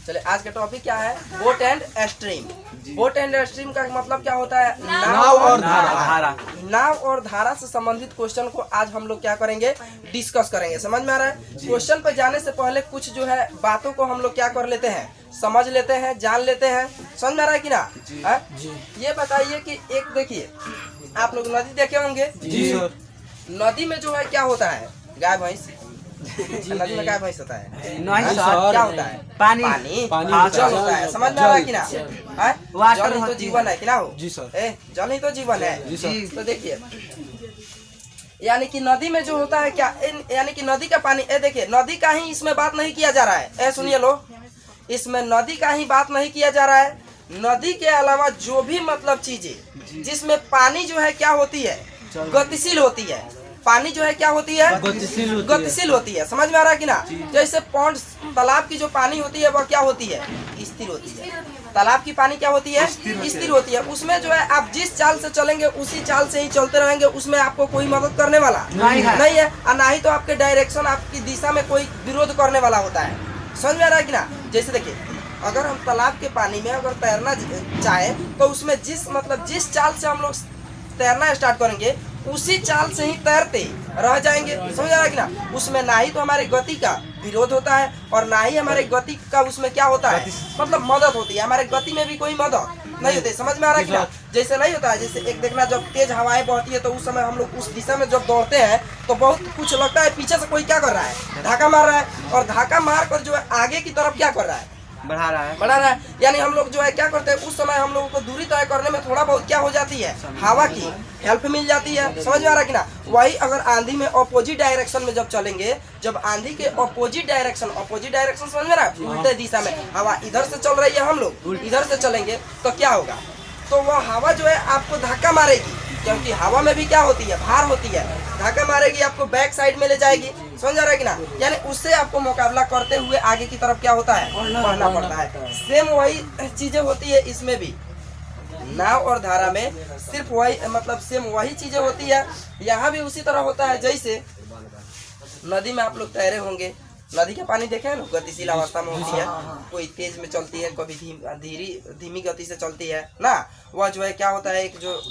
चलिए आज का टॉपिक क्या है, boat and stream. Boat and stream का मतलब क्या होता है, नाव और धारा। नाव और धारा से संबंधित क्वेश्चन को आज हम लोग क्या करेंगे, डिस्कस करेंगे। समझ में आ रहा है? क्वेश्चन पर जाने से पहले कुछ जो है बातों को हम लोग क्या कर लेते हैं, समझ लेते हैं, जान लेते हैं। समझ में आ रहा है कि ना? ये बताइए कि एक देखिए, आप लोग नदी देखे होंगे जी सर। नदी में जो है क्या होता है, गाय भैंस। नदी में गाय भैंस होता है, नहीं सर, क्या होता है, पानी जल होता है। समझ में आ रहा है कि ना? जल ही तो जीवन है कि ना हो जी सर। जल ही तो जीवन है जी सर। तो देखिए, यानी कि नदी में जो होता है क्या, यानी कि नदी का पानी, देखिए नदी का ही इसमें बात नहीं किया जा रहा है। सुनिए लो, इसमें नदी का ही बात नहीं किया जा रहा है। नदी के अलावा जो भी मतलब चीजें जिसमें पानी जो है क्या होती है, गतिशील होती है। पानी जो है क्या होती है, गतिशील होती है। समझ में आ रहा है कि ना? जैसे पौंड, तालाब की जो पानी होती है वह क्या होती है, स्थिर होती है। तालाब की पानी क्या होती है, स्थिर होती है। उसमें जो है आप जिस चाल से चलेंगे उसी चाल से ही चलते रहेंगे, उसमें आपको कोई मदद करने वाला नहीं है, और ना ही तो आपके डायरेक्शन, आपकी दिशा में कोई विरोध करने वाला होता है। समझ में आ रहा है कि ना? जैसे देखिए, अगर हम तालाब के पानी में अगर तैरना चाहे तो उसमें जिस चाल से हम लोग तैरना स्टार्ट करेंगे उसी चाल से ही तैरते रह जाएंगे। समझ आ रहा है कि ना? उसमें ना ही तो हमारे गति का विरोध होता है और ना ही हमारे गति का उसमें क्या होता है, मतलब मदद होती है। हमारे गति में भी कोई मदद नहीं होती। समझ में आ रहा है कि ना? जैसे नहीं होता है, जैसे एक देखना, जब तेज हवाएं बहती है तो उस समय हम लोग उस दिशा में जब दौड़ते हैं तो बहुत कुछ लगता है पीछे से कोई क्या कर रहा है, धक्का मार रहा है, और धक्का मार कर जो है आगे की तरफ क्या कर रहा है, बढ़ा रहा है। यानी हम लोग जो है क्या करते हैं, उस समय हम लोगों को दूरी तय करने में थोड़ा बहुत क्या हो जाती है, हवा की हेल्प मिल जाती है। समझ में आ रहा है कि ना? वही अगर आंधी में अपोजिट डायरेक्शन में जब चलेंगे, जब आंधी के अपोजिट डायरेक्शन समझ में रहा है, उल्टे दिशा में हवा इधर से चल रही है, हम लोग इधर से चलेंगे तो क्या होगा, तो वह हवा जो है आपको धक्का मारेगी, क्योंकि हवा में भी क्या होती है, भार होती है। धक्का मारेगी, आपको बैक साइड में ले जाएगी। समझ आ रहा है कि ना? यानी उससे आपको मुकाबला करते हुए आगे की तरफ क्या होता है, बढ़ना पड़ता है। सेम वही चीजें होती है इसमें भी, नाव और धारा में सिर्फ वही, मतलब सेम वही चीजें होती है। यहाँ भी उसी तरह होता है। जैसे नदी में आप लोग तैरे होंगे, नदी का पानी देखे हैं ना, गतिशील अवस्था में होती है, कोई तेज में चलती है, कभी धीमी गति से चलती है ना। वह जो है क्या होता है, एक जो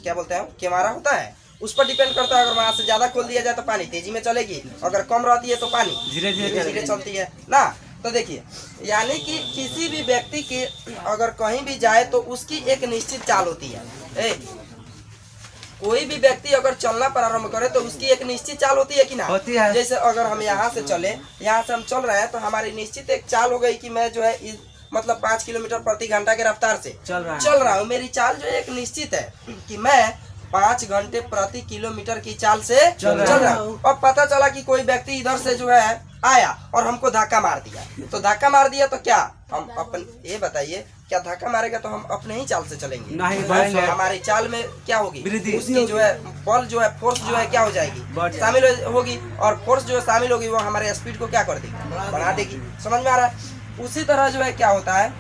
क्या बोलते हैं, किनारा होता है, उस पर डिपेंड करता है। अगर वहां से ज्यादा खोल दिया जाए तो पानी तेजी में चलेगी, अगर कम रहती है तो पानी धीरे धीरे चलती है ना। तो देखिए, यानी कि किसी भी व्यक्ति के अगर कहीं भी जाए तो उसकी एक निश्चित चाल होती है। कोई भी व्यक्ति अगर चलना प्रारंभ करे तो उसकी एक निश्चित चाल होती है कि ना? होती है। जैसे अगर हम यहाँ से चले, यहाँ से हम चल रहे हैं तो हमारी निश्चित एक चाल हो गई कि मैं जो है मतलब 5 किलोमीटर प्रति घंटा के रफ्तार से चल रहा हूँ। मेरी चाल जो एक निश्चित है कि मैं 5 घंटे प्रति किलोमीटर की चाल से चल रहा हूँ। और पता चला कि कोई व्यक्ति इधर से जो है आया और हमको धक्का मार दिया, तो धक्का मार दिया तो क्या हम अपन, ये बताइए, क्या धक्का मारेगा तो हम अपने ही चाल से चलेंगे? नहीं, हमारी चाल में क्या होगी, उसकी जो है बल जो है, फोर्स जो है क्या हो जाएगी, शामिल होगी, और फोर्स जो है शामिल होगी वो हमारे स्पीड को क्या कर देगी, बढ़ा देगी। समझ में आ रहा है? उसी तरह जो है क्या होता है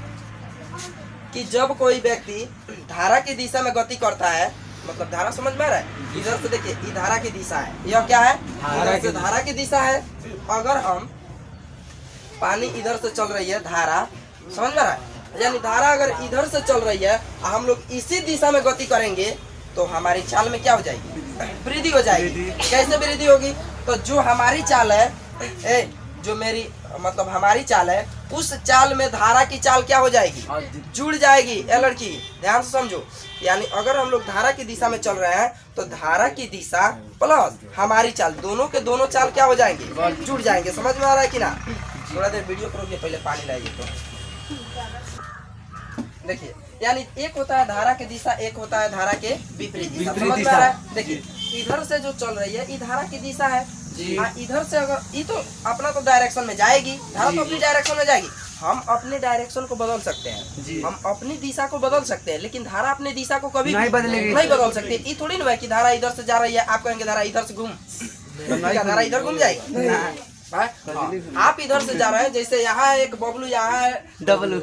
कि जब कोई व्यक्ति धारा की दिशा में गति करता है, मतलब धारा, समझ में आ रहा है? इधर से देखिए, ये धारा की दिशा है, यह क्या है, इधर से धारा की दिशा है। अगर हम पानी इधर से चल रही है, धारा, समझ में आ रहा है, यानी धारा अगर इधर से चल रही है, हम लोग इसी दिशा में गति करेंगे तो हमारी चाल में क्या हो जाएगी, वृद्धि हो जाएगी। कैसे वृद्धि होगी, तो जो हमारी चाल है, जो मेरी मतलब हमारी चाल है, उस चाल में धारा की चाल क्या हो जाएगी, जुड़ जाएगी। ये लड़की ध्यान से समझो, यानी अगर हम लोग धारा की दिशा में चल रहे हैं तो धारा की दिशा प्लस हमारी चाल, दोनों के दोनों चाल क्या हो जाएंगे, जुड़ जाएंगे। समझ में आ रहा है कि ना? थोड़ा देर वीडियो को रोकिए, पहले पानी लाइए। तो देखिए, यानी एक होता है धारा की दिशा, एक होता है धारा के विपरीत दिशा। समझ में आ रहा है? देखिए, इधर से जो चल रही है ये धारा की दिशा है, इधर से अगर ये तो अपना तो डायरेक्शन में जाएगी, धारा तो अपनी डायरेक्शन में जाएगी। हम अपने डायरेक्शन को बदल सकते हैं, हम अपनी दिशा को बदल सकते हैं, लेकिन धारा अपनी दिशा को कभी नहीं बदल सकती। ये थोड़ी ना है कि धारा इधर से जा रही है, आप कहेंगे धारा इधर से घूम, क्या धारा इधर घूम जाएगी? आप इधर से जा रहे हैं, जैसे यहाँ एक बबलू, यहाँ है डबलू,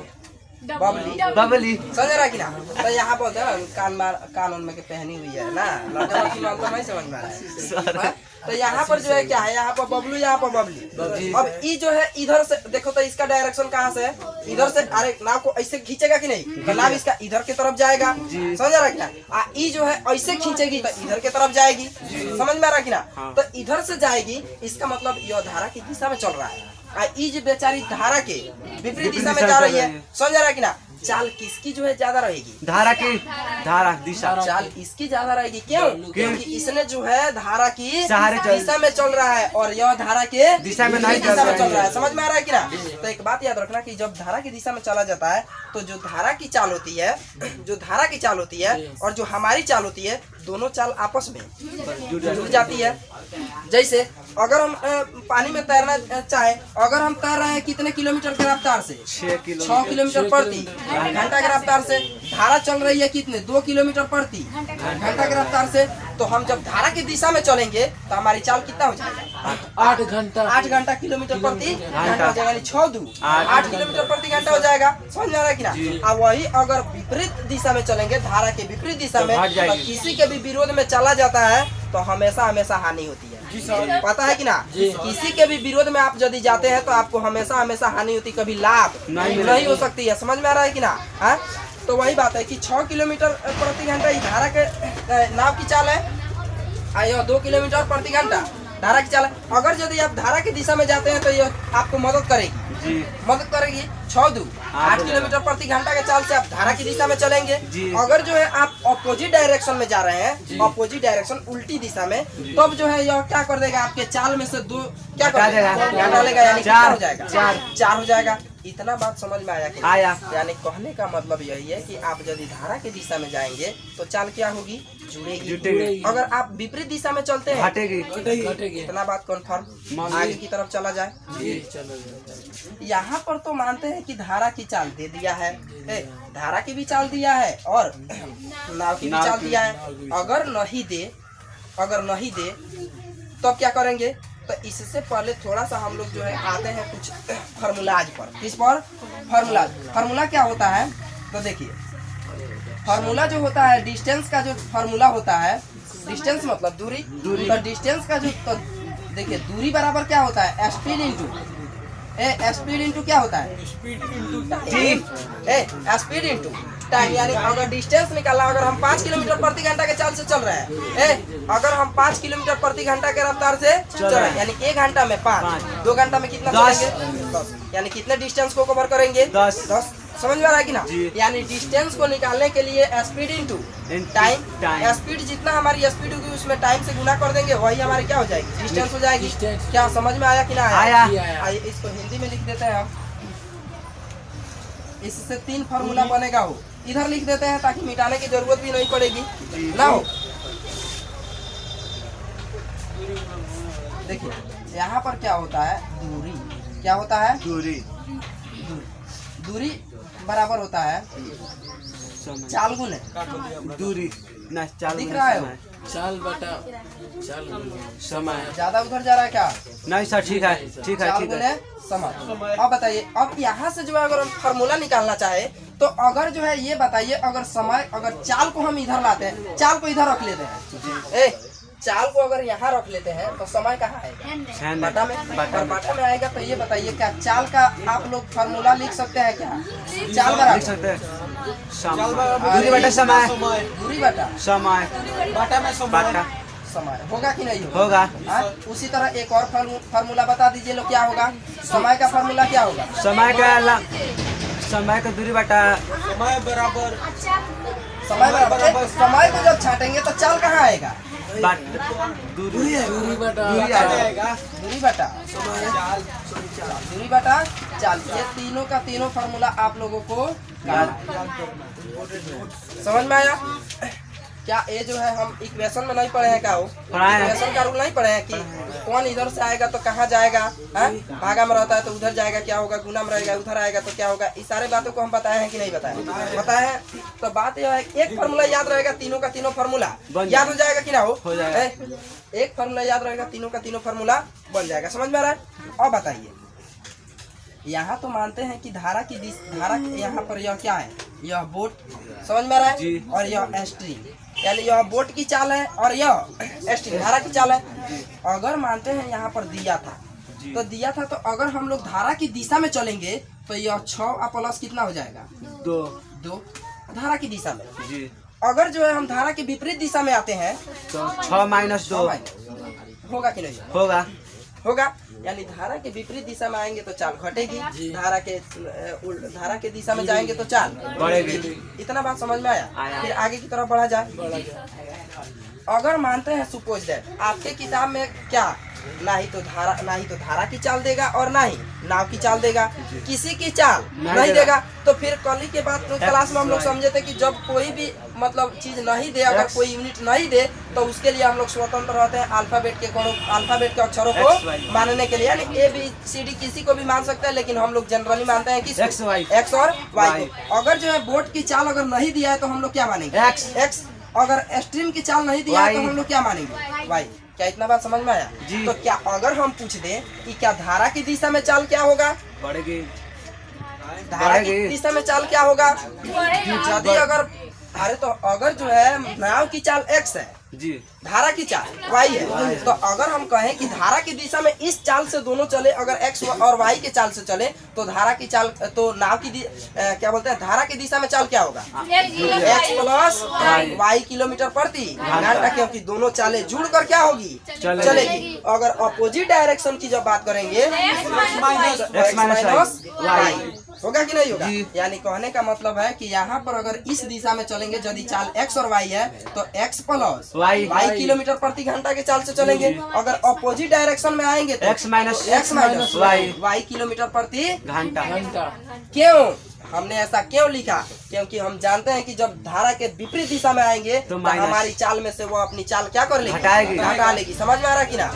बबली, समझ रहा कि ना? तो यहाँ बोलते हैं कान में के पहनी हुई है ना, लड़का लड़की में अंतर नहीं समझ में आ रहा है। तो यहाँ पर जो है क्या है, यहाँ पर बबलू, यहाँ पर बबली। अब ई जो है इधर से देखो तो इसका डायरेक्शन कहाँ से है, इधर से। अरे नाव को ऐसे खींचेगा कि नहीं तो नाव इसका इधर की तरफ जाएगा, समझ रहा कि ना। ई जो है ऐसे खींचेगी तो इधर की तरफ जाएगी, समझ में आ रहा कि ना। तो इधर से जाएगी, इसका मतलब यह धारा की दिशा में चल रहा है। ई जो बेचारी धारा के विपरीत दिशा में जा रही है, समझ रहा कि ना। चाल किसकी जो है ज्यादा रहेगी, धारा की, धारा दिशा चाल इसकी ज्यादा रहेगी। क्यों? क्योंकि इसने जो है धारा की दिशा में चल रहा है और यह धारा के दिशा में नहीं चल रहा है, समझ में आ रहा है कि ना। तो एक बात याद रखना कि जब धारा की दिशा में चला जाता है तो जो धारा की चाल होती है, जो धारा की चाल होती है और जो हमारी चाल होती है, दोनों चाल आपस में जुड़ जाती है। जैसे अगर हम पानी में तैरना चाहे, अगर हम तैर रहे हैं कितने किलोमीटर की रफ्तार से, 6 किलोमीटर प्रति घंटा की रफ्तार से, धारा चल रही है कितने, 2 किलोमीटर प्रति घंटा की रफ्तार से, तो हम जब धारा की दिशा में चलेंगे तो हमारी चाल कितना हो जाएगा, 8 घंटा किलोमीटर प्रति घंटा हो जाएगा, यानी 8 किलोमीटर प्रति घंटा हो जाएगा, समझ में आ रहा है कि ना। और वही अगर विपरीत दिशा में चलेंगे, धारा के विपरीत दिशा में, तो किसी के भी विरोध में चला जाता है तो हमेशा हमेशा हानि होती है, पता है कि ना। किसी के भी विरोध में आप यदि जाते हैं तो आपको हमेशा हमेशा हानि होती, कभी लाभ नहीं हो सकती है, समझ में आ रहा है कि ना। हाँ, तो वही बात है कि 6 किलोमीटर प्रति घंटा ये धारा के नाव की चाल है, यह 2 किलोमीटर प्रति घंटा धारा की चाल है। अगर यदि आप धारा की दिशा में जाते हैं तो यह आपको मदद करेगी, मदद करेगी। 8 किलोमीटर प्रति घंटा के चाल से आप धारा की दिशा में चलेंगे। अगर जो है आप अपोजिट डायरेक्शन में जा रहे हैं, अपोजिट डायरेक्शन उल्टी दिशा में, तब जो है यह क्या कर देगा, आपके चाल में से 2 क्या कर देगा, घटा लेगा, यानी 4 हो जाएगा, 4 हो जाएगा। इतना बात समझ में आया कि आया? यानी कहने का मतलब यही है कि आप यदि धारा की दिशा में जाएंगे तो चाल क्या होगी, जुड़ेगी। अगर आप विपरीत दिशा में चलते हैं, घटेगी। इतना बात कन्फर्म, आगे की तरफ चला जाए। यहाँ पर तो मानते हैं कि धारा की चाल दे दिया है, धारा की भी चाल दिया है और नाव की भी चाल दिया है। अगर नहीं दे तो क्या करेंगे, तो इससे पहले थोड़ा सा हम लोग जो है आते हैं कुछ फार्मूलाज पर। किस पर? फार्मूला क्या होता है, तो देखिए फार्मूला जो होता है, डिस्टेंस का जो फार्मूला होता है, डिस्टेंस मतलब दूरी। तो डिस्टेंस का जो, तो देखिए दूरी बराबर क्या होता है, स्पीड इंटू क्या होता है, स्पीड इंटू टाइम। यानी अगर डिस्टेंस निकालना, अगर हम 5 किलोमीटर प्रति घंटा के चाल से चल रहे हैं, अगर हम 5 किलोमीटर प्रति घंटा के रफ्तार से चल रहे हैं, यानी 1 घंटा में 5, 2 घंटा में कितना चलेंगे, 10, यानी कितने डिस्टेंस को कवर करेंगे, 10। समझ में आ रहा है कि ना। यानी डिस्टेंस को निकालने के लिए स्पीड इंटू टाइम, स्पीड जितना हमारी स्पीड होगी उसमें टाइम से गुना कर देंगे, वही हमारी क्या हो जाएगी, डिस्टेंस हो जाएगी। क्या समझ में आया कि ना आया? आइए इसको हिंदी में लिख देते हैं हम, इससे 3 फार्मूला बनेगा। हो इधर लिख देते हैं ताकि मिटाने की जरूरत भी नहीं पड़ेगी ना। हो देखिए यहाँ पर क्या होता है, दूरी। क्या होता है, दूरी बराबर होता है चाल गुने दूरी। दिख रहा है, चाल बटा समय। ज्यादा उधर जा रहा है क्या? नहीं सर, ठीक है चाल गुने समय। अब बताइए, अब यहाँ से जो है अगर हम फार्मूला निकालना चाहे तो अगर जो है ये बताइए, अगर समय, अगर चाल को हम इधर लाते हैं, चाल को इधर रख लेते हैं, चाल को अगर यहाँ रख लेते हैं तो समय कहाँ आएगा, बाटा में। बाटा में आएगा। तो ये बताइए क्या चाल का आप लोग फार्मूला लिख सकते हैं क्या? चाल बराबर दूरी बटा समय, दूरी बटा समय, बाटा में समय होगा कि नहीं होगा? उसी तरह एक और फार्मूला बता दीजिए लोग, क्या होगा? समय का फार्मूला क्या होगा? समय का दूरी बटा समय बराबर समय को जब छाटेंगे तो चाल कहाँ आएगा? दूरी बटा चाल। ये तीनों का तीनों फार्मूला आप लोगों को समझ में आया क्या? ये जो है हम इक्वेशन में नहीं पढ़े हैं क्या? इक्वेशन का रूल नहीं पढ़े हैं कि कौन इधर से आएगा तो कहाँ जाएगा, भागा में रहता है तो उधर जाएगा क्या होगा, गुना में रहेगा उधर आएगा तो क्या होगा। इस सारे बातों को हम बताए हैं कि नहीं बताए? बताए हैं। तो बात यह है एक फार्मूला याद रहेगा, तीनों का तीनों फार्मूला याद हो जाएगा कि ना हो जाएगा। एक फार्मूला याद रहेगा, तीनों का तीनों फार्मूला बन जाएगा। समझ में आ रहा है? और बताइए, यहाँ तो मानते हैं कि धारा की यहाँ पर यह क्या है, यह बोट, समझ में आ रहा है, और यह स्ट्रीम। यानी यह बोट की चाल है और यह स्टीम धारा की चाल है। अगर मानते हैं यहाँ पर दिया था तो दिया था, तो अगर हम लोग धारा की दिशा में चलेंगे तो यह 6 प्लस कितना हो जाएगा 2 धारा की दिशा में जी। अगर जो है हम धारा के विपरीत दिशा में आते हैं तो 6 - 2 होगा कि नहीं होगा। यानी धारा के विपरीत दिशा में आएंगे तो चाल घटेगी, धारा के दिशा में जाएंगे तो चाल बढ़ेगी। इतना बात समझ में आया। फिर आगे की तरफ बढ़ा जाए। अगर मानते हैं सपोज दैट आपके किताब में क्या ना ही तो धारा की चाल देगा और ना ही नाव की चाल देगा, किसी की चाल नहीं देगा। तो फिर कल ही के बाद क्लास में हम लोग समझे थे कि जब कोई भी मतलब चीज नहीं दे, अगर कोई यूनिट नहीं दे तो उसके लिए हम लोग स्वतंत्र रहते हैं अल्फाबेट के अक्षरों को मानने के लिए। यानी ABCD किसी को भी मान सकता है, लेकिन हम लोग जनरली मानते हैं कि X और Y को। अगर जो है बोट की चाल अगर नहीं दिया है तो हम लोग क्या मानेंगे X। अगर स्ट्रीम की चाल नहीं दिया है तो हम लोग क्या मानेंगे Y। क्या इतना बात समझ में आया? तो क्या अगर हम पूछ दें कि क्या धारा की दिशा में चाल क्या होगा? बढ़ेगी। धारा की दिशा में चाल क्या होगा? यदि अगर जो है नाव की चाल X है जी, धारा की चाल Y है, तो अगर हम कहें कि धारा की दिशा में इस चाल से दोनों चले, अगर X और Y के चाल से चले तो धारा की चाल तो नाव की क्या बोलते हैं धारा की दिशा में चाल क्या होगा? X प्लस Y किलोमीटर प्रति घंटा, क्योंकि दोनों चालें जुड़ कर क्या होगी? चलेगी। अगर अपोजिट डायरेक्शन की जब बात करेंगे X माइनस Y होगा कि नहीं होगा? यानी कहने का मतलब है कि यहाँ पर अगर इस दिशा में चलेंगे यदि चाल X और Y है तो X प्लस Y किलोमीटर प्रति घंटा के चाल से चलेंगे। अगर अपोजिट डायरेक्शन में आएंगे तो X माइनस Y किलोमीटर प्रति घंटा। क्यों हमने ऐसा क्यों लिखा? क्योंकि हम जानते हैं कि जब धारा के विपरीत दिशा में आएंगे तो हमारी चाल में से वो अपनी चाल क्या कर लेगी? घटा लेगी। समझ में आ रहा कि ना?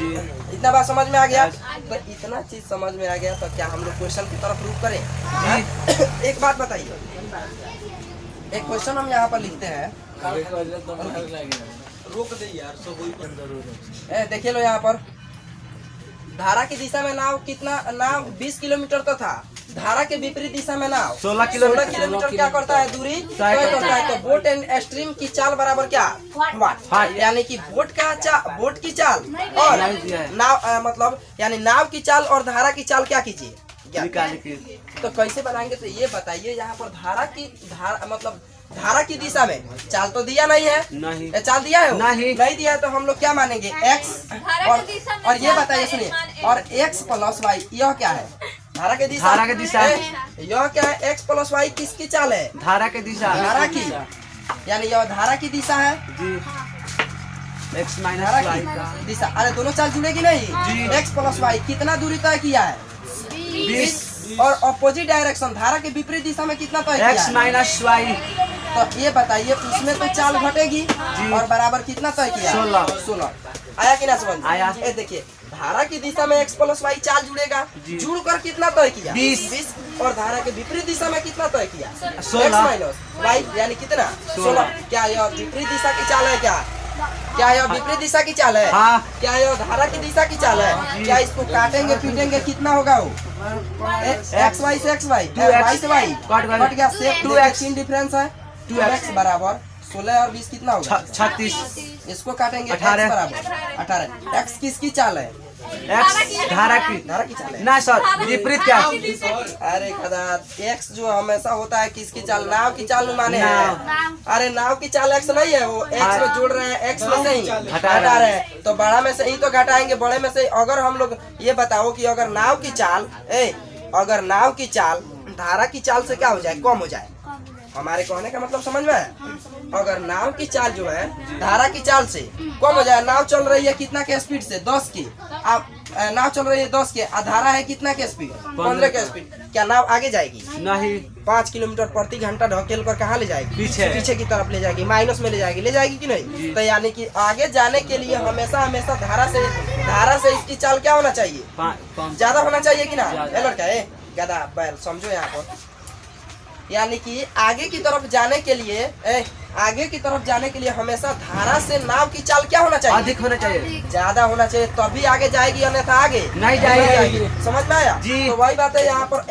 इतना बात समझ में आ गया? तो इतना चीज समझ में आ गया तो क्या हम लोग क्वेश्चन की तरफ रुख करें? एक बात बताइए, एक क्वेश्चन हम यहाँ पर लिखते हैं। रोक दे यार। देखिए लो यहाँ पर धारा की दिशा में नाव 20 किलोमीटर तो था, धारा के विपरीत दिशा में नाव 16 किलोमीटर क्या करता है दूरी तय करता है। तो बोट एंड स्ट्रीम की चाल बराबर क्या? वाट। यानी कि बोट की चाल और नाव मतलब यानी नाव की चाल और धारा की चाल क्या कीजिए? तो कैसे बनाएंगे? तो ये बताइए, यहाँ पर धारा की दिशा में चाल तो दिया नहीं है। नहीं। चाल दिया है? नहीं दिया है तो हम लोग क्या मानेंगे? X। और ये बताइए, सुनिए, और X प्लस Y यह क्या है? धारा के दिशा। यह क्या है? X प्लस Y किसकी चाल है? धारा के दिशा। धारा की, यानी यह धारा की दिशा है जी। X धारा माइनस की Y दिशा। अरे दोनों चाल जुड़ेगी नहीं जी। X प्लस Y कितना दूरी तय किया है? 20। और अपोजिट डायरेक्शन धारा के विपरीत दिशा में कितना तय किया है? X minus Y। तो ये बताइए, उसमें तो चाल घटेगी और बराबर कितना तय किया? 16। आया कि ना समझ? आया। ये देखिए, धारा की दिशा में X प्लस Y चाल जुड़ेगा, जुड़ कर कितना तय किया? 20। और धारा के विपरीत दिशा में कितना तय किया? 16 X माइनस Y यानी कितना? 16। क्या यह विपरीत दिशा की चाल है? क्या यह विपरीत दिशा की चाल है? हाँ। क्या यह धारा की दिशा की चाल है? क्या इसको काटेंगे पीटेंगे कितना होगा वो? XY से XY, Y से Y कट गया। 2x इन डिफरेंस है। 2x बराबर 16 और 20 कितना होगा? 36। इसको काटेंगे 18 बराबर 18। X किसकी चाल है? X धारा की चाल है ना सर, विपरीत क्या? अरे खदा, X जो हमेशा होता है किसकी चाल? नाव की चाल माने हैं। अरे नाव की चाल X नहीं है, वो X में जोड़ रहे हैं, X में से ही घटा रहे हैं। तो बड़ा में से ही तो घटाएंगे, बड़े में से। अगर हम लोग ये बताओ कि अगर नाव की चाल धारा की चाल से क्या हो जाए? कम हो जाए। हमारे कहने का मतलब समझ में है? अगर नाव की चाल जो है धारा की चाल से कम हो जाए, नाव चल रही है कितना के स्पीड से? 10 की। अब नाव चल रही है 10 के, धारा है कितना के स्पीड? 15 के स्पीड। क्या नाव आगे जाएगी? नहीं। 5 किलोमीटर प्रति घंटा ढकेल कर कहाँ ले जाएगी? पीछे की तरफ ले जाएगी, माइनस में ले जाएगी कि नहीं? तो यानी कि आगे जाने के लिए हमेशा धारा से इसकी चाल क्या होना चाहिए? ज्यादा होना चाहिए कि ना? लड़का गधा बैल समझो यहाँ पर। यानी कि आगे की तरफ जाने के लिए आगे की तरफ जाने के लिए हमेशा धारा से नाव की चाल क्या होना चाहिए? अधिक होना चाहिए। ज्यादा होना चाहिए, तभी आगे जाएगी, अन्यथा आगे नहीं जाएगी। समझ में आया जी। तो वही बात है यहाँ पर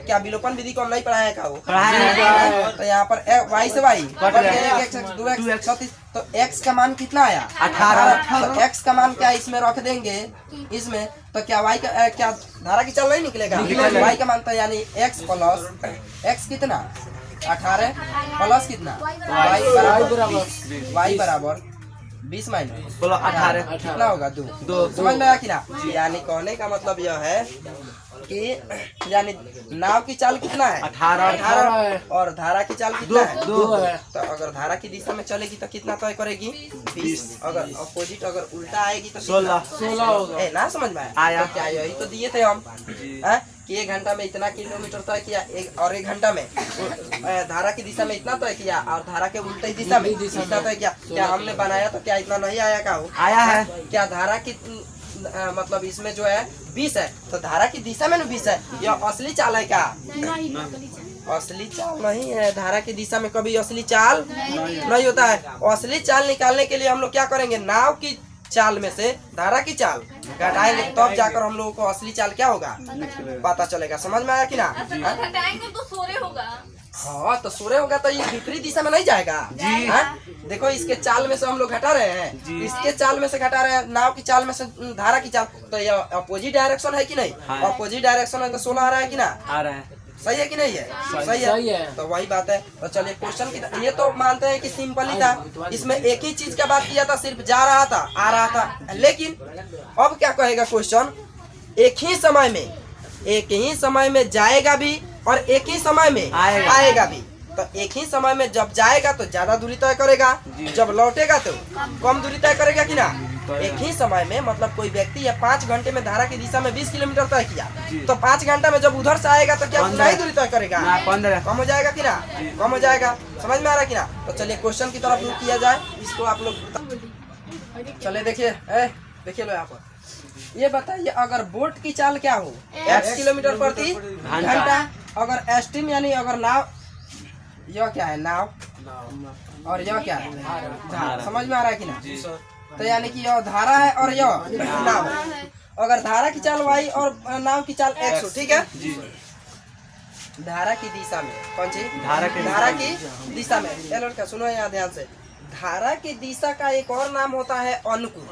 क्या विलोपन विधि को हम नहीं पढ़ाया का वो पढ़ाया है। तो यहाँ पर वाई से वाई कट गया। 2x, तो x का मान कितना आया? 18। तो x का मान क्या इसमें रख देंगे इसमें, तो क्या y का क्या धारा की चाल नहीं निकलेगा? निकलेगा। y का मान तो यानी x प्लस x कितना 18 प्लस कितना y बराबर 20 माइनस बोलो 18। कितना होगा? 2। समझ में आया कि ना? यानी कहने का मतलब यह है कि यानी नाव की चाल कितना है? 18 और धारा की चाल कितना है? 2 है। तो अगर धारा की दिशा में चलेगी तो कितना तय करेगी? 20। अगर अपोजिट अगर उल्टा आएगी तो 16 होगा। ना समझ में आया। तो क्या यही तो दिए थे हम कि 1 घंटा में इतना किलोमीटर तय किया, और 1 घंटा में धारा की दिशा में इतना तय किया, और धारा के उल्टी दिशा में इतना तय किया। क्या हमने बनाया तो क्या इतना नहीं आया? का हो आया है। क्या धारा की मतलब इसमें जो है 20 है, तो धारा की दिशा में 20 है। यह असली चाल है क्या? असली चाल नहीं है। धारा की दिशा में कभी असली चाल नहीं होता है। असली चाल निकालने के लिए हम लोग क्या करेंगे? नाव की चाल में से धारा की चाल घटाएंगे, तब जाकर हम लोगों को असली चाल क्या होगा पता चलेगा। समझ में आया कि ना? घटाएंगे तो सोरे होगा। हाँ तो सूर्य होगा तो ये विपरीत दिशा में नहीं जाएगा जी। हाँ? देखो इसके चाल में से हम लोग घटा रहे हैं, इसके चाल में से घटा रहे हैं, नाव की चाल में से धारा की चाल, तो ये अपोजिट डायरेक्शन है कि नहीं? हाँ। अपोजिट डायरेक्शन है तो 16 आ रहा है कि ना? आ रहा है। सही है कि नहीं है? सही है। तो वही बात है। तो चलिए क्वेश्चन की ये तो मानते हैं कि सिंपल ही था, इसमें एक ही चीज का बात किया था, सिर्फ जा रहा था आ रहा था। लेकिन अब क्या कहेगा क्वेश्चन? एक ही समय में जाएगा भी और एक ही समय में आएगा भी। तो एक ही समय में जब जाएगा तो ज्यादा दूरी तय करेगा, जब लौटेगा तो कम दूरी तय करेगा कि ना? एक ही समय में मतलब कोई व्यक्ति या 5 घंटे में धारा की दिशा में 20 किलोमीटर तय किया, तो 5 घंटा में जब उधर से आएगा तो क्या उतना ही दूरी तय करेगा? 15 कम हो जाएगा कि ना? कम हो जाएगा। समझ में आ रहा है कि ना? तो चलिए क्वेश्चन की तरफ रुख किया जाए, इसको आप लोग चले देखिए। देखिए लो यहाँ पर ये बताइए, अगर बोट की चाल क्या हो? x किलोमीटर प्रति घंटा। अगर स्टीम यानी अगर नाव, यह क्या है? नाव। और यह क्या है? धारा। समझ में आ रहा है कि ना? तो यानी कि यह धारा है और यह नाव है। अगर धारा की चाल y और नाव की चाल x हो, ठीक है? धारा की दिशा में कौन सी? धारा की दिशा में। ये लड़का सुनो यहाँ ध्यान से। धारा की दिशा का एक और नाम होता है अनुकूल।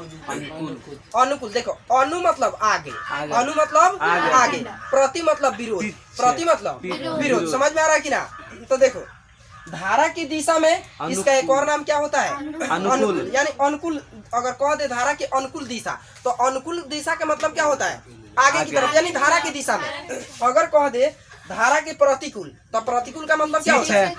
अनुकूल देखो, अनु मतलब आगे, अनु मतलब आगे, प्रति मतलब विरोध, प्रति मतलब विरोध। समझ में आ रहा है कि ना? तो देखो धारा की दिशा में इसका एक और नाम क्या होता है? अनुकूल। यानी अनुकूल अगर कह दे धारा की अनुकूल दिशा, तो अनुकूल दिशा का मतलब क्या होता है? आगे की तरफ, यानी धारा की दिशा में। अगर कह दे धारा के प्रतिकूल, तो प्रतिकूल का मतलब क्या होता है?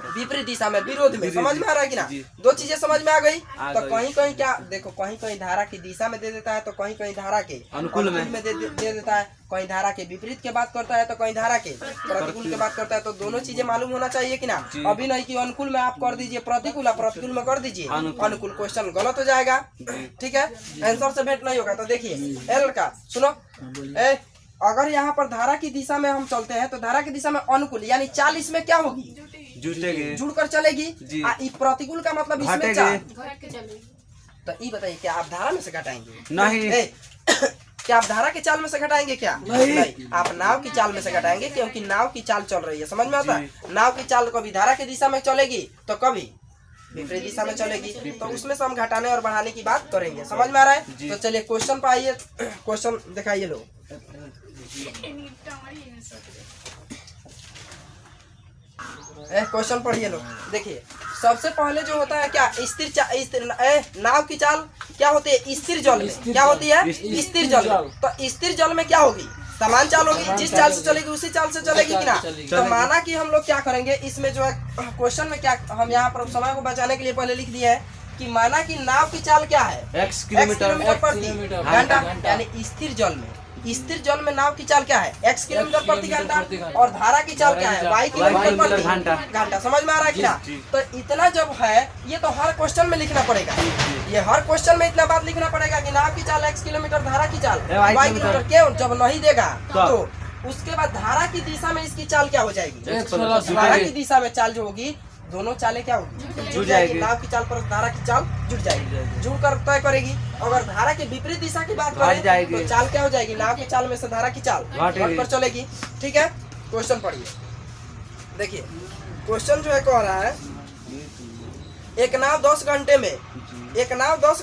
विपरीत दिशा में, विरोध में। समझ में आ रहा है कि ना? 2 चीजें समझ में आ गई। तो कहीं कहीं क्या देखो, कहीं कहीं धारा की दिशा में दे देता है, तो कहीं कहीं धारा के अनुकूल में दे देता है, कहीं धारा के विपरीत के बात करता है, तो कहीं धारा के प्रतिकूल के बात करता है। तो दोनों चीजें मालूम होना चाहिए कि ना? अभी नहीं कि अनुकूल में आप कर दीजिए प्रतिकूल, आप प्रतिकूल में कर दीजिए अनुकूल, क्वेश्चन गलत हो जाएगा। ठीक है, आंसर से भेंट नहीं होगा। तो देखिए लड़का सुनो, अगर यहाँ पर धारा की दिशा में हम चलते हैं तो धारा की दिशा में अनुकूल यानी चाल इसमें क्या होगी? जुड़कर चलेगी। प्रतिकूल का मतलब इसमें चाल। तो ये बताइए, क्या आप धारा में से घटाएंगे? नहीं। क्या आप धारा की चाल में से घटाएंगे? क्या नहीं, आप नाव की चाल में से घटाएंगे, क्योंकि नाव की चाल चल रही है। समझ में आता है? नाव की चाल कभी धारा की दिशा में चलेगी तो कभी विपरीत दिशा में चलेगी, तो उसमें से हम घटाने और बढ़ाने की बात करेंगे। समझ में आ रहा है? तो चलिए क्वेश्चन पर आइए, क्वेश्चन दिखाइए लोग। क्वेश्चन पढ़िए लोग। देखिए सबसे पहले जो होता है क्या? स्थिर नाव की चाल क्या होती है? स्थिर जल में क्या होती है? स्थिर जल में। तो स्थिर जल में क्या होगी? समान चाल होगी, जिस चाल से चलेगी उसी चाल से चलेगी कि ना? तो माना कि हम लोग क्या करेंगे इसमें जो है क्वेश्चन में, क्या हम यहाँ पर समय को बचाने के लिए पहले लिख दिया है कि माना कि नाव की चाल क्या है? x किलोमीटर प्रति घंटा। यानी स्थिर जल में, स्थिर जल में नाव की चाल क्या है? x किलोमीटर प्रति घंटा। और धारा की चाल क्या है? y किलोमीटर प्रति घंटा। समझ में आ रहा है कि ना? तो इतना जब है, ये तो हर क्वेश्चन में लिखना पड़ेगा। ये हर क्वेश्चन में इतना बात लिखना पड़ेगा कि नाव की चाल x किलोमीटर, धारा की चाल y किलोमीटर। क्यों? जब नहीं देगा तो उसके बाद धारा की दिशा में इसकी चाल क्या हो जाएगी? X plus धारा y। की दिशा में चाल जो होगी, दोनों चालें क्या होगी? जुड़ जाएगी। नाव की चाल पर धारा की चाल जुड़ जाएगी, जुड़ कर तय करेगी। अगर धारा की विपरीत दिशा की बात घट करें जाएगी। तो चाल क्या हो जाएगी? नाव की चाल में से धारा की चाल घटेगी। घट कर चलेगी। ठीक है, क्वेश्चन पढ़िए। देखिए क्वेश्चन जो है कह रहा है, एक नाव 10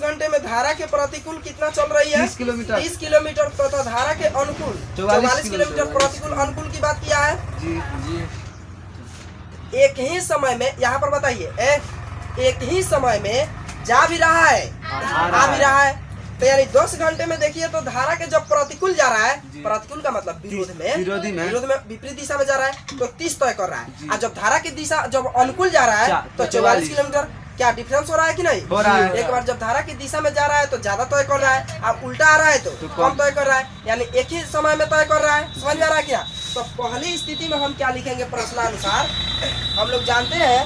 घंटे में धारा के प्रतिकूल कितना चल रही है? 30 किलोमीटर। 30 किलोमीटर तथा धारा के अनुकूल 44 किलोमीटर प्रतिकूल अनुकूल की बात किया है। जी एक ही समय में, यहाँ पर बताइए, एक ही समय में जा भी रहा है, आ भी रहा है। तो यानी 10 घंटे में देखिए तो धारा के जब प्रतिकूल जा रहा है, प्रतिकूल का मतलब विरोध में विपरीत दिशा में जा रहा है तो 30 तय कर रहा है। और जब धारा की दिशा जब अनुकूल जा रहा है तो 44 किलोमीटर। क्या डिफरेंस हो रहा है कि नहीं? हो रहा है। एक बार जब धारा की दिशा में जा रहा है तो ज्यादा तय कर रहा है, अब उल्टा आ रहा है तो कम तय कर रहा है, यानी एक ही समय में तय कर रहा है। समझ में आ रहा है क्या? तो पहली स्थिति में हम क्या लिखेंगे प्रश्नानुसार? हम लोग जानते हैं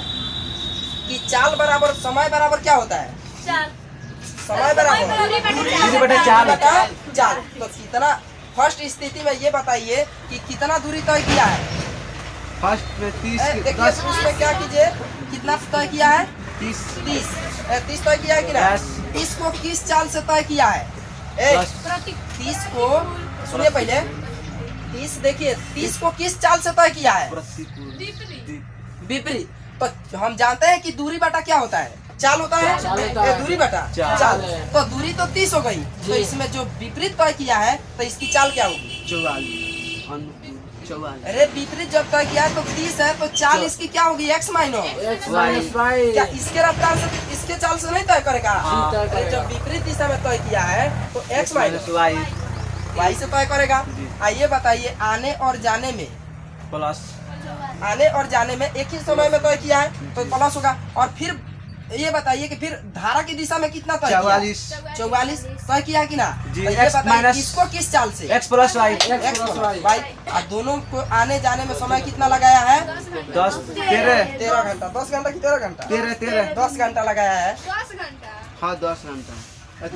कि चाल बराबर समय बराबर क्या होता है? चाल। समय बराबर दूरी बटा चाल। चाल। तो कितना, फर्स्ट स्थिति में ये बताइए कि कितना दूरी तय किया है? फर्स्ट में 30 देखिए उसमें क्या कीजिए, कितना तय किया है? 30 30 तय किया है कि ना? 30 को किस चाल से तय किया है? 30 को सुनिए पहले, 30 देखिए 30 को किस चाल से तय किया है? विपरीत। तो हम जानते हैं कि दूरी बटा क्या होता है? चाल होता है। दूरी बटा चाल। तो दूरी तो 30 हो गई, तो इसमें जो विपरीत तय किया है तो इसकी चाल क्या होगी? 44। अरे विपरीत जब तय किया है तो 30 है, तो चाल इसकी क्या होगी? x minus y। क्या इसके रफ्तार से इसके चाल से नहीं तय करेगा? अरे जब विपरीत दिशा में तय किया है तो x माइनस y से तय करेगा। आइए बताइए, आने और जाने में, प्लस आने और जाने में एक ही समय में तय किया है तो प्लस होगा। और फिर ये बताइए कि फिर धारा की दिशा में कितना तय किया? 44 तय किया कि ना? जी, तो ये x बताइए माइनस इसको किस चाल से? x plus y। x y। और दोनों को आने जाने में समय कितना लगाया है? 10 13 13 घंटा। 10 घंटा की 13 घंटा? 13 10 घंटा लगाया है। 10 घंटा। हाँ 10 घंटा।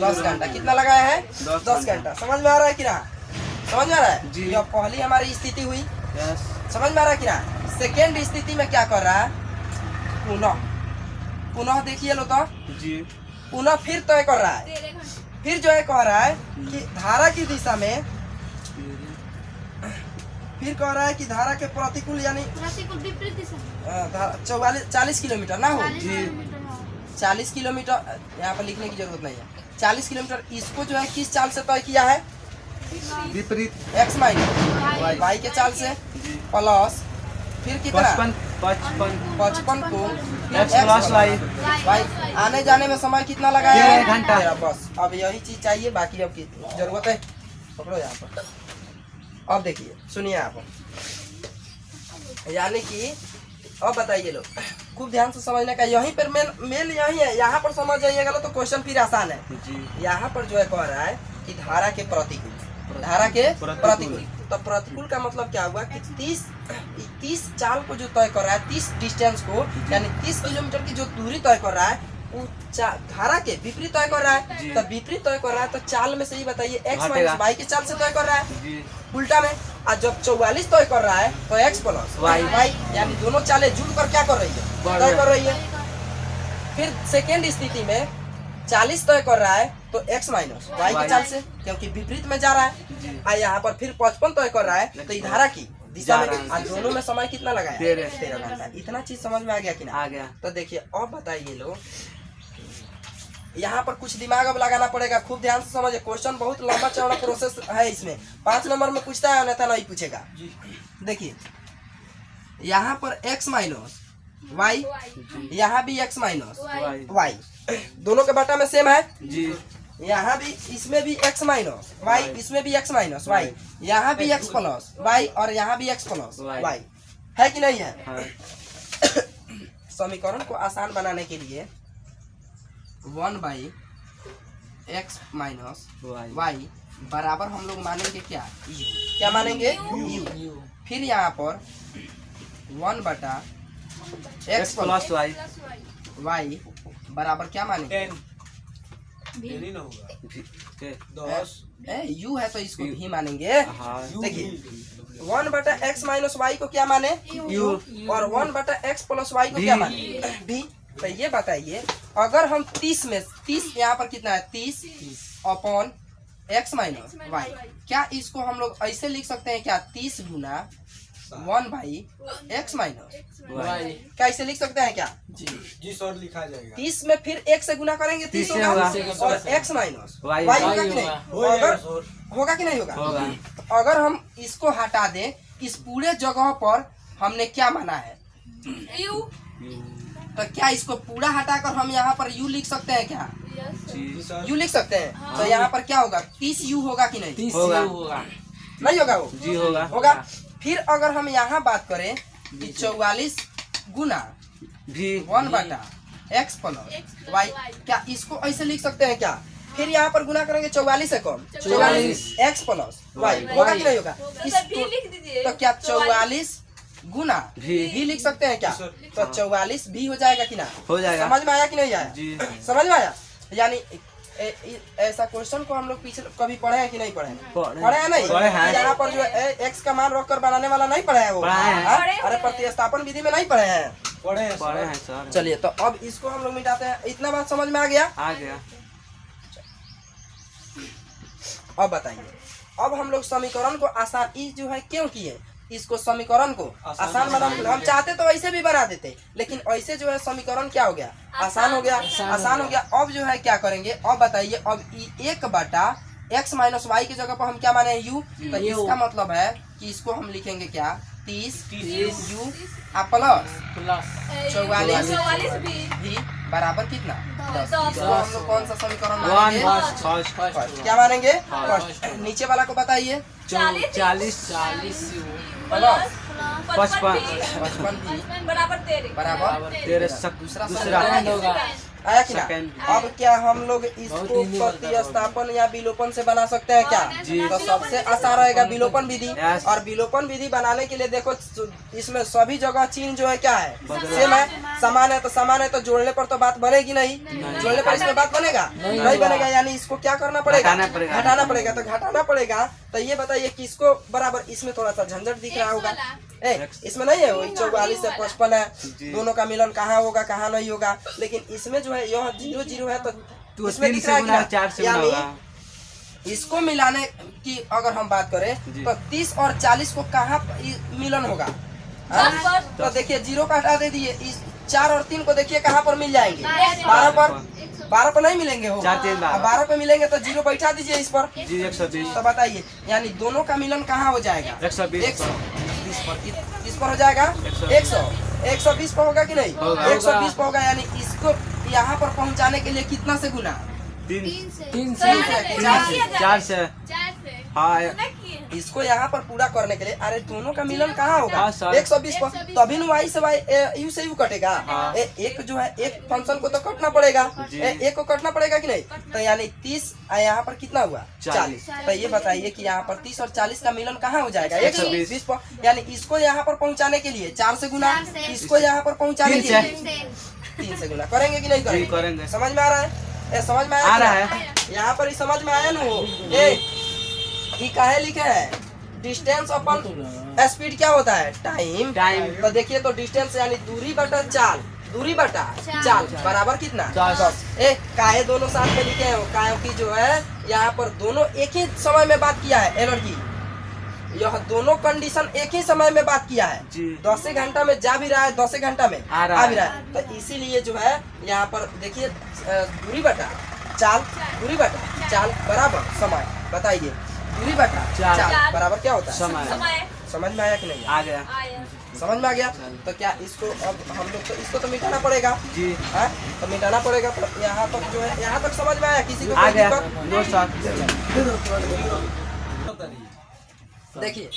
10 घंटा कितना लगाया है? 10 घंटा। समझ में आ रहा है कि ना? समझ में आ रहा है? जी। ये पहली हमारी स्थिति हुई, यस। समझ में आ रहा है कि ना? सेकेंड स्थिति में क्या कर रहा है? पुनः देखिए लो तो, जी पुनः फिर तय कर रहा है। 13 घंटा। फिर जो है कह रहा है कि धारा की दिशा में, फिर कह रहा है कि धारा के प्रतिकूल यानी प्रतिकूल विपरीत दिशा। 40 किलोमीटर ना हो? 40 किलोमीटर, हाँ। 40 किलोमीटर यहाँ पर लिखने की जरूरत नहीं है। 40 किलोमीटर इसको जो है किस चाल से तय किया है? विपरीत x माइनस y के चाल से, प्लस फिर कितना? 55 को x प्लस y। y। आने जाने में समय कितना लगाया है? 13 घंटा। बस अब यही चीज चाहिए, बाकी अब की जरूरत है। पकड़ो यहाँ पर। अब देखिए सुनिए आप, यानी कि अब बताइए लोग, खूब ध्यान से समझने का, यहीं पर मेन यही है। यहाँ पर समझ जाइएगा तो क्वेश्चन फिर आसान है। यहाँ पर जो है कह रहा है कि धारा के प्रतिकूल, धारा के प्रतिकूल। तो प्रतिकूल का मतलब क्या हुआ कि 30 चाल को जो तय कर रहा है, 30 डिस्टेंस को, यानी 30 किलोमीटर की जो दूरी तय कर रहा है वो धारा के विपरीत तय कर रहा है। तो विपरीत तय कर रहा है तो चाल में से ही बताइए x माइनस y के चाल से तय कर रहा है, उल्टा में। और जब 44 तय कर रहा है तो x प्लस y, यानी दोनों चालें जुड़ कर क्या कर रही है? तय कर रही है। फिर सेकेंड स्थिति में 40 तय कर रहा है तो x माइनस y के चाल से, क्योंकि विपरीत में जा रहा है। और यहाँ पर फिर 55 तय कर रहा है तो धारा की दिशा में, दोनों में समय कितना लगाया? 13 घंटा। इतना चीज समझ में आ गया कि ना? आ गया। तो देखिए अब बताइए लोग, यहाँ पर कुछ दिमाग अब लगाना पड़ेगा, खूब ध्यान से समझिए। क्वेश्चन बहुत लंबा चौड़ा प्रोसेस है इसमें, 5 नंबर में पूछता है अन्यथा नहीं पूछेगा। देखिए यहाँ पर x माइनस y, यहाँ भी x माइनस y, दोनों के बटा में सेम है जी। यहाँ भी, इसमें भी x माइनस y, इसमें भी x माइनस y, यहाँ भी x प्लस y और यहाँ भी x प्लस y है कि नहीं है? हाँ। समीकरण को आसान बनाने के लिए 1/x माइनस y बराबर हम लोग मानेंगे क्या? u। क्या मानेंगे? u। फिर यहाँ पर 1/x प्लस y। y बराबर क्या मानेंगे? 10 नहीं होगा, 10 u है तो इसको भी मानेंगे। हाँ। देखिए 1/x माइनस वाई को क्या माने यू और 1/x प्लस वाई को क्या माने बी। तो ये बताइए अगर हम 30 में 30 यहाँ पर कितना है 30 अपॉन x माइनस वाई, क्या इसको हम लोग ऐसे लिख सकते हैं क्या 30 गुना 1/x माइनस वाई क्या ऐसे लिख सकते हैं क्या? जी सर लिखा जाएगा। 30 में फिर 1 से गुना करेंगे 30 30 से होगा होगा। और x माइनस वाई वाई होगा कि हो नहीं? जाएगा अगर सर। होगा कि नहीं होगा? होगा। अगर हम इसको हटा दें इस पूरे जगह पर हमने क्या माना है यू। तो क्या इसको पूरा हटाकर हम यहाँ पर u लिख सकते हैं क्या? जी सर। u लिख सकते हैं। तो यहाँ पर क्या होगा 30 u होगा कि नहीं? होगा नहीं होगा वो जी होगा होगा। फिर अगर हम यहाँ बात करें कि 44 गुना भी 1/x प्लस वाई, क्या इसको ऐसे लिख सकते हैं क्या? फिर यहाँ पर गुना करेंगे 44 से कौन 44 x प्लस वाई होगा कि नहीं होगा? तो क्या 44 गुना भी लिख सकते हैं क्या? तो 44 भी हो जाएगा कि ना? हो जाएगा। समझ में आया कि नहीं आया? जी समझ में आया? यानी ऐसा क्वेश्चन को हम लोग पीछे कभी पढ़े हैं कि नहीं पढ़े हैं? पढ़े हैं नहीं? पढ़े हैं। यहाँ पर जो x का मान रखकर बनाने वाला नहीं पढ़े हैं वो? पढ़े हैं। हाँ? अरे प्रतिस्थापन विधि में नहीं पढ़े हैं? पढ़े हैं पढ़े सर। हैं सर। चलिए तो अब इसको हम लोग मिटाते हैं। इतना बात समझ में आ गया? आ गया। अब बताइए अब हम लोग समीकरण को आसान इस जो है क्यों किए इसको समीकरण को आसान बना। हम चाहते तो ऐसे भी बना देते लेकिन ऐसे जो है समीकरण क्या हो गया आसान हो गया। आसान हो गया। अब जो है क्या करेंगे अब बताइए अब 1/x माइनस वाई की जगह पर हम क्या माने u। तो इसका मतलब है कि इसको हम लिखेंगे क्या 30 u प्लस 44 भी बराबर कितना 10। इसको हम लोग कौन सा समीकरण मानेंगे? फर्स्ट। क्या मानेंगे फर्स्ट। नीचे वाला को बताइए 40 प्लस 55 भी बराबर बराबर तेरे दूसरा आया कि ना? सेकंड। अब क्या हम लोग इसको प्रतिस्थापन या विलोपन से बना सकते हैं क्या? जी। तो सबसे आसान रहेगा विलोपन विधि। Yes। और विलोपन विधि बनाने के लिए देखो इसमें सभी जगह चिन्ह जो है क्या है सेम है समान है। तो समान है तो जोड़ने पर तो बात बनेगी नहीं। जोड़ने पर इसमें बात बनेगा नहीं बनेगा। यानी इसको क्या करना पड़ेगा घटाना पड़ेगा। घटाना पड़ेगा। तो घटाना पड़ेगा तो ये बताइए किसको बराबर। इसमें थोड़ा सा झंझट दिख रहा होगा इसमें नहीं है वही 44 से 55 है। दोनों का मिलन कहाँ होगा कहाँ नहीं होगा। लेकिन इसमें जो है यह 0 0 है तो इसमें 3 दिख से रहा है गुना कि 4 से ना? गुना होगा। यानी इसको मिलाने की अगर हम बात करें जी। तो 30 और 40 को कहाँ मिलन होगा? हाँ? तो देखिए 0 का हटा दे दिए। इस 4 और 3 को देखिए कहाँ पर मिल जाएंगे 12 पर नहीं मिलेंगे हो 4 3 12 पे मिलेंगे तो 0 बैठा दीजिए इस पर। जी 120 तो बताइए यानी दोनों का मिलन कहाँ हो जाएगा 120 इस पर हो जाएगा 100 120 पर होगा कि नहीं होगा। 120 पर होगा। यानी इसको यहाँ पर पहुँचाने के लिए कितना से गुना 3 4 से हाँ इसको यहाँ पर पूरा करने के लिए अरे दोनों का मिलन कहाँ होगा हाँ, सर। 120 पर। तभी न वाई से वाई यू से यू कटेगा। हाँ। एक जो है एक फंक्शन को तो कटना पड़ेगा जी। एक को कटना पड़ेगा कि नहीं। तो यानी 30 यहाँ पर कितना हुआ 40। तो ये बताइए कि यहाँ पर 30 और 40 का मिलन कहाँ हो जाएगा 120 पर। यानी इसको यहाँ पर पहुँचाने के लिए 4 से गुना इसको यहाँ पर पहुँचाने के लिए 3 से गुना करेंगे कि नहीं जी करेंगे? करेंगे। समझ में आ रहा है? समझ में आ रहा है? यहाँ पर ही समझ में आया ना वो ये काहे लिखे है डिस्टेंस अपन स्पीड क्या होता है टाइम। तो देखिए तो डिस्टेंस यानी दूरी बटा चाल बराबर कितना 10। काहे दोनों साथ में लिखे हैं काहे की जो है यहाँ पर दोनों एक ही समय में बात किया है एलर की। यह दोनों कंडीशन एक ही समय में बात किया है जी। 10 घंटा में जा भी रहा है 10 घंटा में आ रहा भी रहा है। तो इसीलिए जो है यहाँ पर देखिए दूरी बटा चाल बराबर समय। बताइए दूरी बटा चाल बराबर क्या होता है समय। समझ में आया कि नहीं? आ गया समझ में आ गया। तो क्या इसको अब हम लोग तो इसको तो मिटाना पड़ेगा जी है? तो मिटाना पड़ेगा। तो यहाँ तक जो है यहाँ तक समझ में आया किसी को आ कोई गया दिक्कत? No sir. देखिए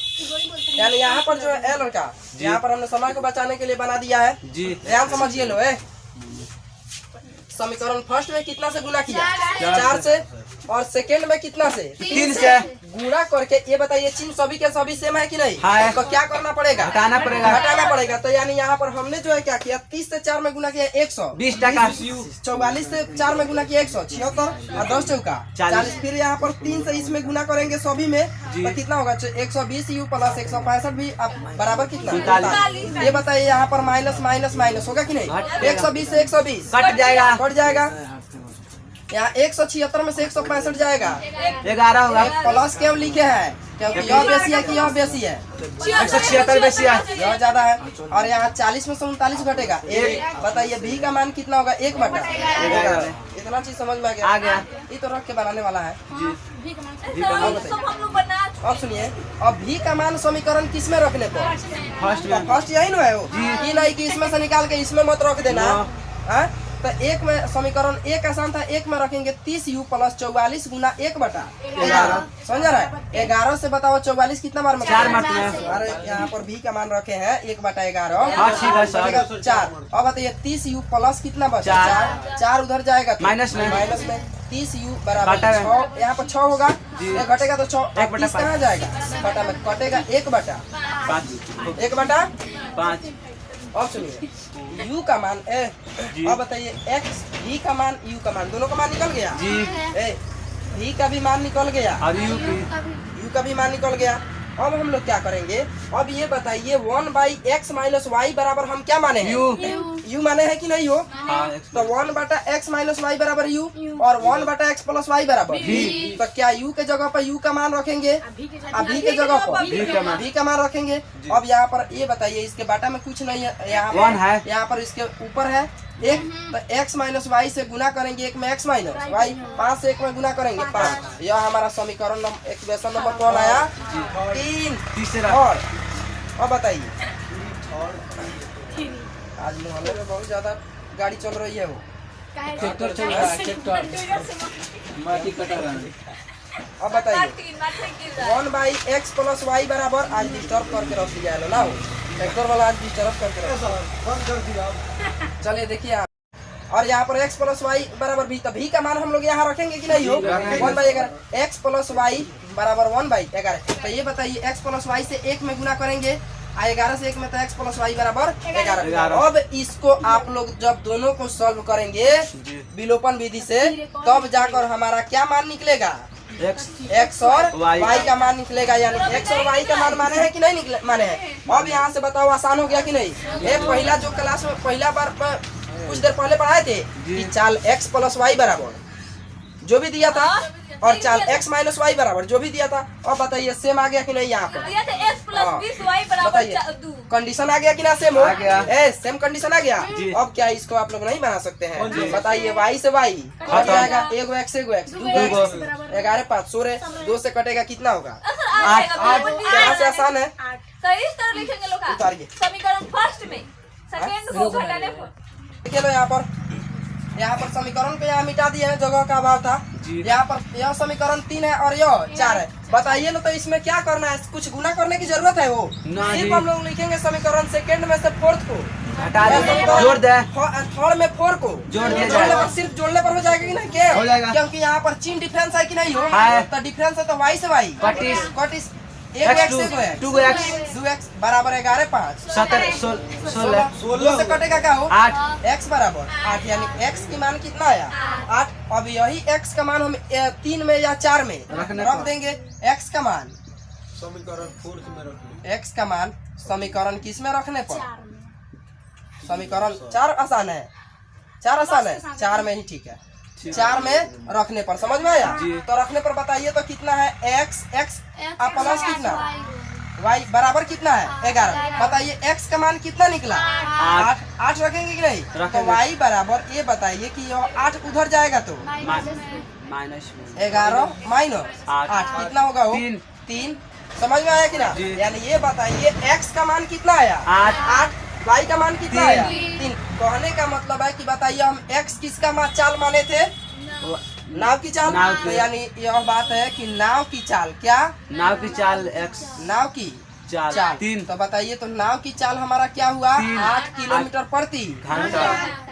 यानी यहाँ पर जो है एल का यहाँ पर हमने समय को बचाने के लिए बना दिया है। जी ध्यान समझिए लो समीकरण फर्स्ट में कितना से गुना किया? 4 से। और सेकंड में कितना से? 3 से। गुणा करके ये बताइए चिन्ह सभी के सभी सेम है कि नहीं? हाँ। तो क्या करना पड़ेगा? हटाना पड़ेगा। हटाना पड़ेगा। तो यानी यहाँ पर हमने जो है क्या किया, 30 से 4 में गुना किया 100, 20 टका। 44 से 4 में गुना किया 176 और 10 चौका 40। फिर यहाँ पर 3 से इसमें गुना करेंगे सभी में तो कितना होगा? 120 यू प्लस 165 भी आप बराबर कितना? 45। ये बताइए यहाँ पर माइनस माइनस माइनस होगा कि नहीं? 120 से 120 कट जाएगा। कट जाएगा। यहाँ 176 में से 165 जाएगा। 11 होगा। प्लस क्यों लिखे हैं? क्योंकि यह बेसी है कि यह बेसी है? 176 बेसी है। यह ज्यादा है। और यहाँ 40 में से 39 घटेगा। बताइए भी का मान कितना होगा? 1/11। इतना चीज समझ में आ गया? ये तो रख के बनाने वाला है। अब सुनिए, अब भी का मान समीकरण किस में रखने पर? फर्स्ट यही ना है वो? ये नहीं कि इसमें से निकाल के इसमें मत रख देना। हाँ? तो एक में समीकरण एक आसान था, एक में रखेंगे 30 यू प्लस 44 गुना 1/11। समझ रहा है? 11 से बताओ 44 कितना बार? 4 में। अरे यहाँ पर भी का मान रखे हैं 1/11। हाँ, ठीक है सर। 4। अब बताइए 30 यू प्लस कितना बचा? 4 उधर जाएगा तो माइनस में। 30 यू बराबर 6। यहाँ पर 6 होगा, ये घटेगा तो 6 कहाँ जाएगा? बटा में कटेगा 1/5। अब सुनिए u का मान अब बताइए x v का मान u का मान दोनों का मान निकल गया जी। v का भी मान निकल गया और u का भी मान निकल गया। अब हम लोग क्या करेंगे? अब ये बताइए 1/x माइनस वाई बराबर हम क्या माने हैं? u माने हैं कि नहीं हो? तो 1/x माइनस वाई बराबर u और 1/x प्लस वाई बराबर v। तो क्या u के जगह पर u का मान रखेंगे? अभी के जगह पर v का मान रखेंगे। अब यहाँ पर ये बताइए इसके बाटा में कुछ नहीं है, यहाँ पर इसके ऊपर है 1। तो x माइनस वाई से गुना करेंगे 1 में x माइनस वाई, 5 से 1 में गुना करेंगे 5। यह हमारा समीकरण इक्वेशन नंबर कौन आया? 3। और अब बताइए आज मोहल्ले में बहुत ज्यादा गाड़ी चल रही है, वो ट्रैक्टर चल रहा है, ट्रैक्टर माटी कटा रहा है। अब बताइए 1/x प्लस वाई बराबर आज डिस्टर्ब करके रख दिया है ना, वो ट्रैक्टर वाला आज डिस्टर्ब करके रख बंद कर दिया। चलिए देखिए आप। और यहाँ पर x प्लस वाई बराबर भी, तो भी का मान हम लोग यहाँ रखेंगे कि नहीं हो? 1/11। x प्लस वाई बराबर 1/11। तो ये बताइए x प्लस वाई से 1 में गुना करेंगे 11 से 1 में, तो x प्लस वाई बराबर 11। अब इसको आप लोग जब दोनों को सॉल्व करेंगे विलोपन विधि से, तब जाकर हमारा क्या मान निकलेगा? x और y का मान निकलेगा। यानी x और y का मान माने हैं कि नहीं निकले? माने हैं। अब यहाँ से बताओ आसान हो गया कि नहीं? एक पहला जो क्लास में पहला बार कुछ देर पहले पढ़ाए थे कि चाल x प्लस वाई बराबर जो भी दिया था और चाल x माइनस वाई बराबर जो भी दिया था। अब बताइए सेम आ गया कि नहीं? यहाँ पर बताइए कंडीशन आ गया कि ना? सेम हो गया। सेम कंडीशन आ गया। अब क्या इसको आप लोग नहीं बना सकते हैं? बताइए y से y कट जाएगा, एगो x 2 11 5 16 2 से कटेगा कितना होगा? 8। यहाँ से आसान है। उतारिए समीकरण फर्स्ट में सेकंड को घटाने पर देखिए लो यहाँ पर समीकरण को यहाँ मिटा दिए हैं, जगह का अभाव था। यहाँ पर यह समीकरण 3 है और यह 4 है। बताइए ना, तो इसमें क्या करना है? कुछ गुना करने की जरूरत है? वो सिर्फ हम लोग लिखेंगे समीकरण सेकंड में से फोर्थ को हटा दे, जोड़ दे। थर्ड में 4 को जोड़ दिया, सिर्फ जोड़ने पर हो जाएगा कि नहीं? क्या हो जाएगा? क्योंकि यहाँ पर चिन्ह डिफरेंस है कि नहीं हो? है। तो डिफरेंस है तो y से y कटिस 2x बराबर 11 5 16 2 से कटेगा क्या हो? 8 x बराबर 8। यानी x की मान कितना आया? 8। अब यही x का मान हम 3 में या 4 में रख देंगे। x का मान समीकरण 4 में रखना। x का मान समीकरण किस में रखने पर? समीकरण 4 आसान है, 4 आसान है, 4 में ही ठीक है। 4 में रखने पर समझ में आया? तो रखने पर बताइए तो कितना है? x प्लस कितना y बराबर कितना है? 11। बताइए x का मान कितना निकला? 8 रखेंगे कि नहीं? तो y बराबर ये बताइए कि 8 उधर जाएगा तो माइनस 11 माइनस 8 कितना होगा? वो 3। समझ में आया कि ना? यानी ये बताइए x का मान कितना आया? 8। y का मान कितना आया? 3। कहने का मतलब है कि बताइए हम x किसका चाल माने थे? नाव की चाल। तो यानी यह बात है कि नाव की चाल क्या? नाव की चाल x नाव की चाल 3। तो बताइए तो नाव की चाल हमारा क्या हुआ? 8 किलोमीटर प्रति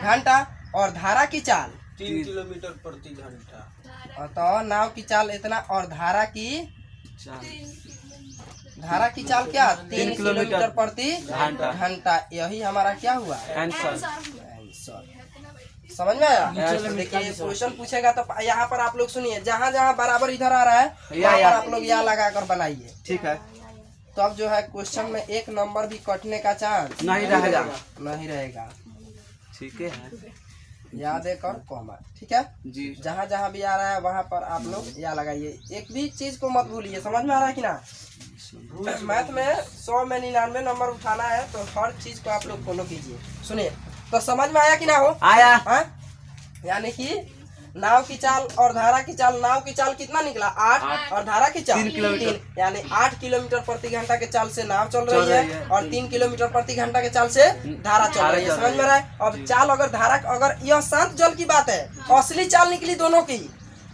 घंटा। और धारा की चाल 3 किलोमीटर प्रति घंटा। तो नाव की चाल इतना और धारा की चाल क्या 3 किलोमीटर प्रति घंटा। यही हमारा क्या हुआ आंसर। समझ में आया। देखिए क्वेश्चन पूछेगा तो यहाँ पर आप लोग सुनिए, जहाँ जहाँ बराबर इधर आ रहा है वहाँ पर आप लोग या लगा कर बनाइए। ठीक है। तो अब जो है क्वेश्चन में एक नंबर भी कटने का चांस नहीं रहेगा। नहीं रहेगा। ठीक है, याद है कर कॉमा। ठीक है जी। जहाँ जहाँ भी आ रहा है वहाँ पर आप लोग या लगाइए। एक भी चीज को मत भूलिए। समझ में आ रहा है कि ना। मैथ में 100 में 99 नंबर उठाना है तो हर चीज को आप लोग फॉलो कीजिए। सुनिए तो समझ में आया कि ना हो आया। हाँ? यानी कि नाव की चाल और धारा की चाल। नाव की चाल कितना निकला 8 और धारा की चाल 3 किलोमीटर। 3, यानी 8 किलोमीटर प्रति घंटा के चाल से नाव चल रही है और 3 किलोमीटर प्रति घंटा के चाल से धारा चल रही है। समझ में आ रहा है। अब चाल अगर धारा अगर यह शांत जल की बात है, असली चाल निकली दोनों की।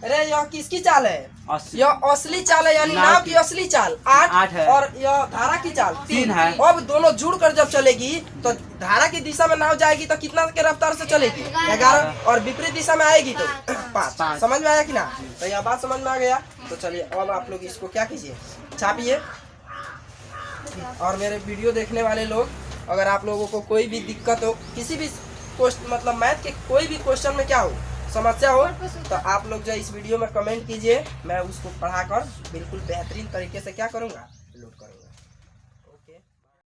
अरे यह किसकी चाल है, यह असली चाल है यानी नाव की असली चाल 8 है और यह धारा की चाल 3 है। अब दोनों जुड़कर जब चलेगी तो धारा की दिशा में नाव जाएगी तो कितना के रफ्तार से चलेगी 11 और विपरीत दिशा में आएगी तो 5। समझ में आया कि ना। तो यह बात समझ में आ गया। तो चलिए अब आप लोग इसको क्या कीजिए, छापिए। और मेरे वीडियो देखने वाले लोग, अगर आप लोगों को कोई भी दिक्कत हो, किसी भी मतलब मैथ के कोई भी क्वेश्चन में क्या हो, समस्या हो, तो आप लोग जो इस वीडियो में कमेंट कीजिए। मैं उसको पढ़ाकर बिल्कुल बेहतरीन तरीके से क्या करूँगा, लोड करूँगा।